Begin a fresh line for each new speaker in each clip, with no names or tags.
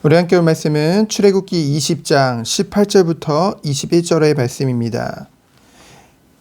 우리 함께 볼 말씀은 출애굽기 20장 18절부터 21절의 말씀입니다.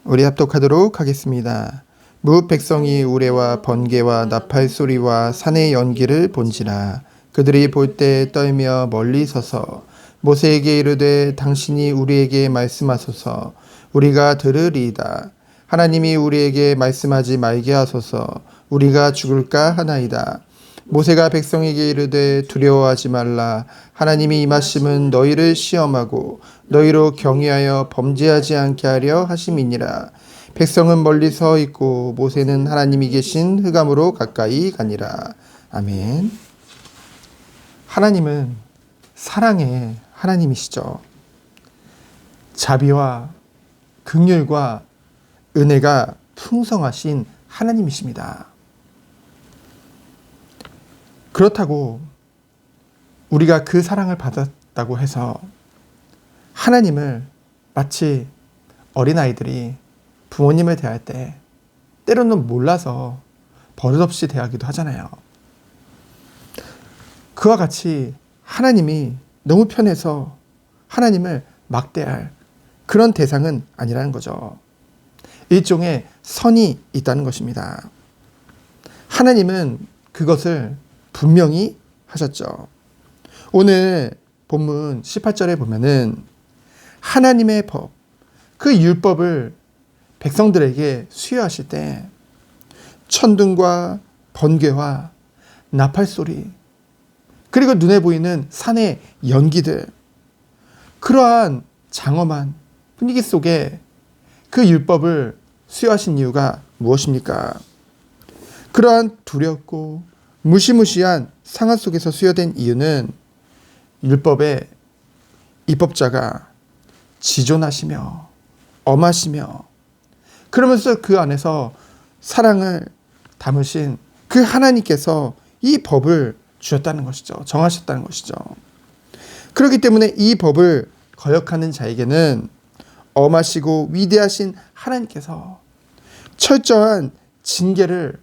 우리 합독하도록 하겠습니다. 뭇 백성이 우레와 번개와 나팔 소리와 산의 연기를 본지라. 그들이 볼 때 떨며 멀리 서서 모세에게 이르되 당신이 우리에게 말씀하소서. 우리가 들으리이다. 하나님이 우리에게 말씀하지 말게 하소서. 우리가 죽을까 하나이다. 모세가 백성에게 이르되 두려워하지 말라. 하나님이 임하심은 너희를 시험하고 너희로 경외하여 범죄하지 않게 하려 하심이니라. 백성은 멀리 서 있고 모세는 하나님이 계신 흑암으로 가까이 가니라. 아멘. 하나님은 사랑의 하나님이시죠. 자비와 긍휼과 은혜가 풍성하신 하나님이십니다. 그렇다고 우리가 그 사랑을 받았다고 해서 하나님을 마치 어린아이들이 부모님을 대할 때 때로는 몰라서 버릇없이 대하기도 하잖아요. 그와 같이 하나님이 너무 편해서 하나님을 막대할 그런 대상은 아니라는 거죠. 일종의 선이 있다는 것입니다. 하나님은 그것을 분명히 하셨죠. 오늘 본문 18절에 보면은 하나님의 법, 그 율법을 백성들에게 수여하실 때 천둥과 번개와 나팔 소리, 그리고 눈에 보이는 산의 연기들, 그러한 장엄한 분위기 속에 그 율법을 수여하신 이유가 무엇입니까? 그러한 두렵고 무시무시한 상황 속에서 수여된 이유는 율법의 입법자가 지존하시며 엄하시며 그러면서 그 안에서 사랑을 담으신 그 하나님께서 이 법을 주셨다는 것이죠. 정하셨다는 것이죠. 그렇기 때문에 이 법을 거역하는 자에게는 엄하시고 위대하신 하나님께서 철저한 징계를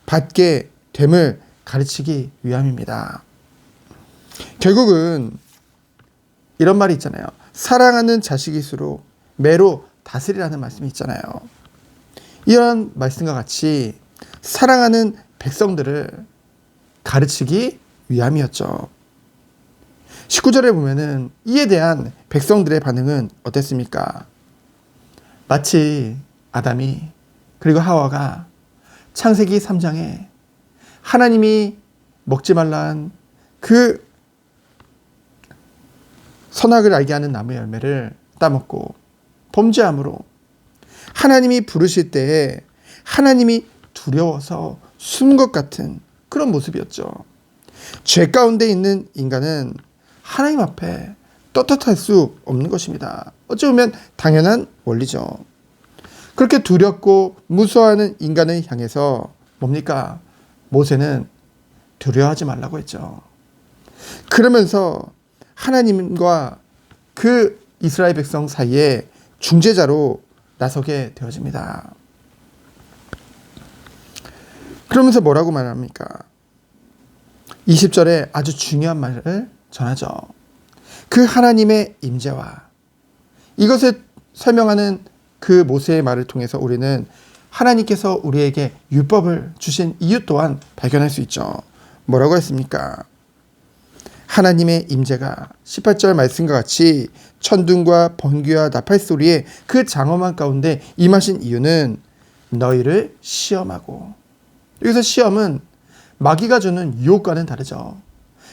받게 됨을 가르치기 위함입니다. 결국은 이런 말이 있잖아요. 사랑하는 자식일수록 매로 다스리라는 말씀이 있잖아요. 이런 말씀과 같이 사랑하는 백성들을 가르치기 위함이었죠. 19절에 보면은 이에 대한 백성들의 반응은 어땠습니까? 마치 아담이 그리고 하와가 창세기 3장에 하나님이 먹지 말란 그 선악을 알게 하는 나무 열매를 따먹고 범죄함으로 하나님이 부르실 때에 하나님이 두려워서 숨은 것 같은 그런 모습이었죠. 죄 가운데 있는 인간은 하나님 앞에 떳떳할 수 없는 것입니다. 어찌 보면 당연한 원리죠. 그렇게 두렵고 무서워하는 인간을 향해서 뭡니까? 모세는 두려워하지 말라고 했죠. 그러면서 하나님과 그 이스라엘 백성 사이에 중재자로 나서게 되어집니다. 그러면서 뭐라고 말합니까? 20절에 아주 중요한 말을 전하죠. 그 하나님의 임재와 이것을 설명하는 그 모세의 말을 통해서 우리는 하나님께서 우리에게 율법을 주신 이유 또한 발견할 수 있죠. 뭐라고 했습니까? 하나님의 임재가 18절 말씀과 같이 천둥과 번개와 나팔 소리에 그 장엄한 가운데 임하신 이유는 너희를 시험하고, 여기서 시험은 마귀가 주는 유혹과는 다르죠.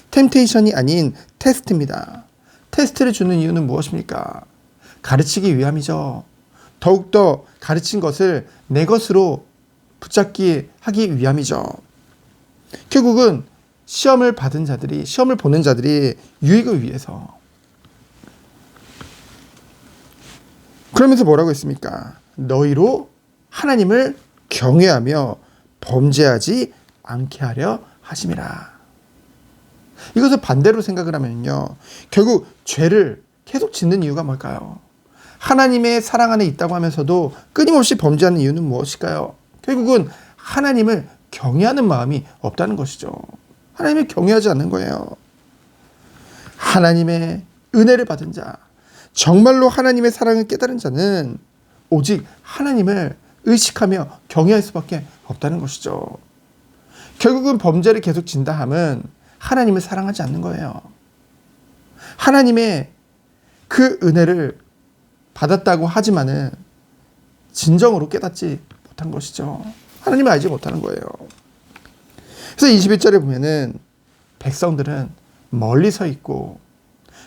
템테이션이 아닌 테스트입니다. 테스트를 주는 이유는 무엇입니까? 가르치기 위함이죠. 더욱더 가르친 것을 내 것으로 붙잡기 하기 위함이죠. 결국은 시험을 받은 자들이, 시험을 보는 자들이 유익을 위해서. 그러면서 뭐라고 했습니까? 너희로 하나님을 경외하며 범죄하지 않게 하려 하심이라. 이것을 반대로 생각을 하면요, 결국 죄를 계속 짓는 이유가 뭘까요? 하나님의 사랑 안에 있다고 하면서도 끊임없이 범죄하는 이유는 무엇일까요? 결국은 하나님을 경외하는 마음이 없다는 것이죠. 하나님을 경외하지 않는 거예요. 하나님의 은혜를 받은 자, 정말로 하나님의 사랑을 깨달은 자는 오직 하나님을 의식하며 경외할 수밖에 없다는 것이죠. 결국은 범죄를 계속 진다 함은 하나님을 사랑하지 않는 거예요. 하나님의 그 은혜를 받았다고 하지만은 진정으로 깨닫지 못한 것이죠. 하나님을 알지 못하는 거예요. 그래서 21절에 보면은 백성들은 멀리 서 있고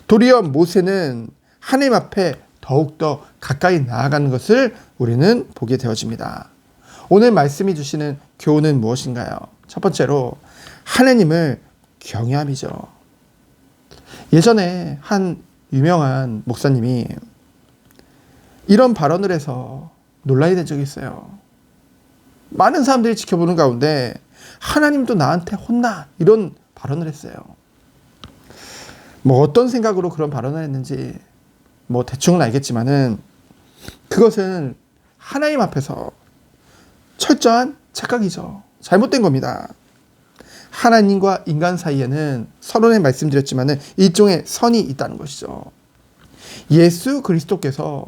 도리어 모세는 하나님 앞에 더욱더 가까이 나아가는 것을 우리는 보게 되어집니다. 오늘 말씀이 주시는 교훈은 무엇인가요? 첫 번째로 하나님을 경외함이죠. 예전에 한 유명한 목사님이 이런 발언을 해서 논란이 된 적이 있어요. 많은 사람들이 지켜보는 가운데 하나님도 나한테 혼나, 이런 발언을 했어요. 뭐 어떤 생각으로 그런 발언을 했는지 뭐 대충은 알겠지만은 그것은 하나님 앞에서 철저한 착각이죠. 잘못된 겁니다. 하나님과 인간 사이에는 서론에 말씀드렸지만은 일종의 선이 있다는 것이죠. 예수 그리스도께서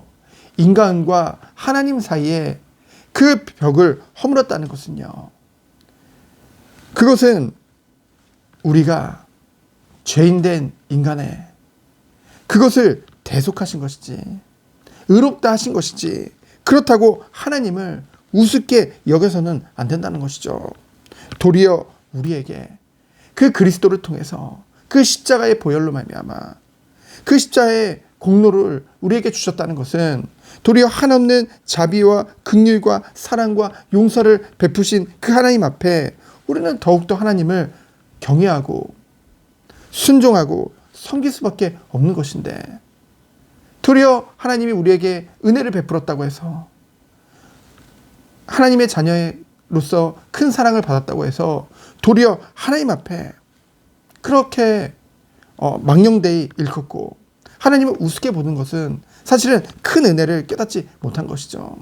인간과 하나님 사이에 그 벽을 허물었다는 것은요, 그것은 우리가 죄인된 인간의 그것을 대속하신 것이지, 의롭다 하신 것이지, 그렇다고 하나님을 우습게 여겨서는 안 된다는 것이죠. 도리어 우리에게 그 그리스도를 통해서 그 십자가의 보혈로 말미암아 그 십자가의 공로를 우리에게 주셨다는 것은 도리어 한없는 자비와 긍휼과 사랑과 용서를 베푸신 그 하나님 앞에 우리는 더욱더 하나님을 경외하고 순종하고 섬길 수밖에 없는 것인데, 도리어 하나님이 우리에게 은혜를 베풀었다고 해서, 하나님의 자녀로서 큰 사랑을 받았다고 해서 도리어 하나님 앞에 그렇게 망령되이 일컫고 하나님을 우습게 보는 것은 사실은 큰 은혜를 깨닫지 못한 것이죠.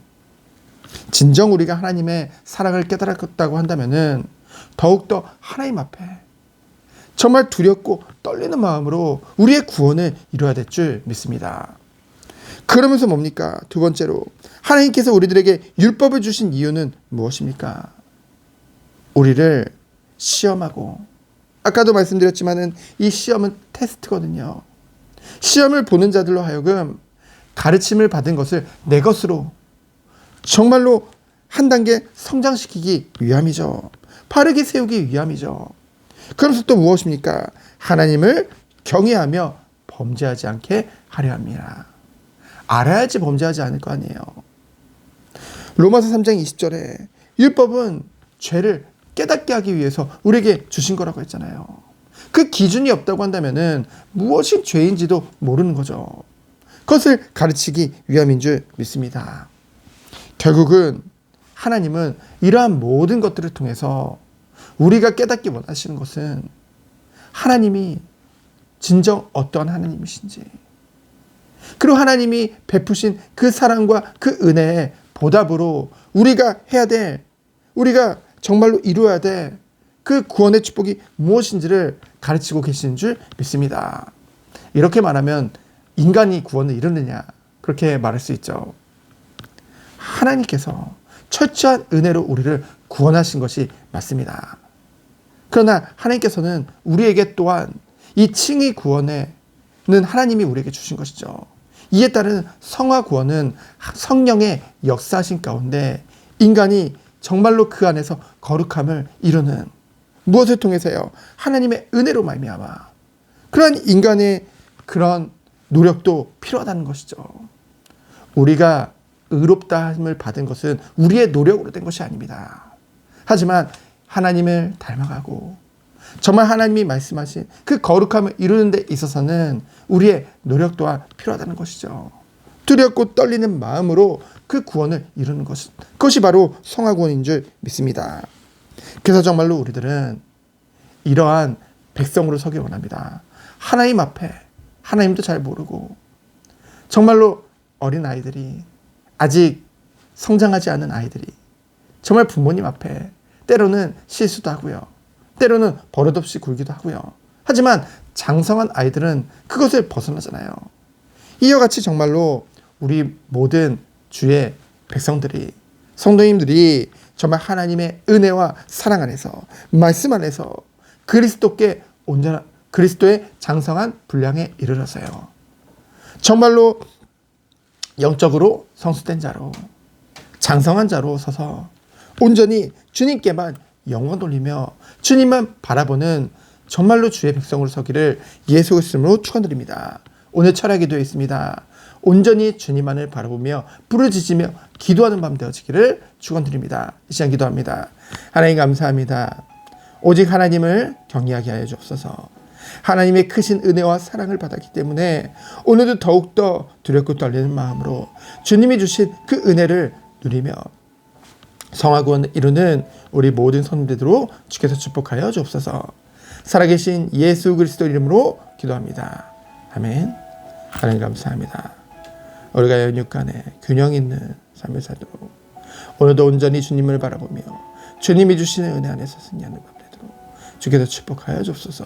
진정 우리가 하나님의 사랑을 깨달았다고 한다면은 더욱더 하나님 앞에 정말 두렵고 떨리는 마음으로 우리의 구원을 이루어야 될 줄 믿습니다. 그러면서 뭡니까? 두 번째로 하나님께서 우리들에게 율법을 주신 이유는 무엇입니까? 우리를 시험하고, 아까도 말씀드렸지만은 이 시험은 테스트거든요. 시험을 보는 자들로 하여금 가르침을 받은 것을 내 것으로 정말로 한 단계 성장시키기 위함이죠. 바르게 세우기 위함이죠. 그러면서 또 무엇입니까? 하나님을 경외하며 범죄하지 않게 하려 합니다. 알아야지 범죄하지 않을 거 아니에요. 로마서 3장 20절에 율법은 죄를 깨닫게 하기 위해서 우리에게 주신 거라고 했잖아요. 그 기준이 없다고 한다면은 무엇이 죄인지도 모르는 거죠. 그것을 가르치기 위함인 줄 믿습니다. 결국은 하나님은 이러한 모든 것들을 통해서 우리가 깨닫기 원하시는 것은 하나님이 진정 어떠한 하나님이신지, 그리고 하나님이 베푸신 그 사랑과 그 은혜의 보답으로 우리가 해야 될, 우리가 정말로 이루어야 될 그 구원의 축복이 무엇인지를 가르치고 계시는 줄 믿습니다. 이렇게 말하면 인간이 구원을 이루느냐, 그렇게 말할 수 있죠. 하나님께서 철저한 은혜로 우리를 구원하신 것이 맞습니다. 그러나 하나님께서는 우리에게 또한 이 칭의 구원에는 하나님이 우리에게 주신 것이죠. 이에 따른 성화 구원은 성령의 역사하신 가운데 인간이 정말로 그 안에서 거룩함을 이루는, 무엇을 통해서요? 하나님의 은혜로 말미암아 그러한 인간의 그런 노력도 필요하다는 것이죠. 우리가 의롭다함을 받은 것은 우리의 노력으로 된 것이 아닙니다. 하지만 하나님을 닮아가고 정말 하나님이 말씀하신 그 거룩함을 이루는 데 있어서는 우리의 노력 또한 필요하다는 것이죠. 두렵고 떨리는 마음으로 그 구원을 이루는 것, 그것이 바로 성화구원인 줄 믿습니다. 그래서 정말로 우리들은 이러한 백성으로 서기 원합니다. 하나님 앞에 하나님도 잘 모르고 정말로 어린 아이들이, 아직 성장하지 않은 아이들이 정말 부모님 앞에 때로는 실수도 하고요, 때로는 버릇없이 굴기도 하고요. 하지만 장성한 아이들은 그것을 벗어나잖아요. 이와 같이 정말로 우리 모든 주의 백성들이, 성도님들이 정말 하나님의 은혜와 사랑 안에서, 말씀 안에서 그리스도께 온전한, 그리스도의 장성한 분량에 이르러서요. 정말로 영적으로 성숙된 자로, 장성한 자로 서서 온전히 주님께만 영광 돌리며 주님만 바라보는 정말로 주의 백성으로 서기를 예수 그리스도로 축원드립니다. 오늘 철학이 되어 있습니다. 온전히 주님만을 바라보며 부르짖으며 기도하는 밤 되어지기를 축원드립니다. 이 시간 기도합니다. 하나님 감사합니다. 오직 하나님을 경외하게 하여 주옵소서. 하나님의 크신 은혜와 사랑을 받았기 때문에 오늘도 더욱더 두렵고 떨리는 마음으로 주님이 주신 그 은혜를 누리며 성화구원을 이루는 우리 모든 성도들로 주께서 축복하여 주옵소서. 살아계신 예수 그리스도 이름으로 기도합니다. 아멘. 하나님 감사합니다. 우리가 연육간에 균형 있는 삶을 살도록 오늘도 온전히 주님을 바라보며 주님이 주시는 은혜 안에서 승리하는 것 되도록 주께서 축복하여 주옵소서.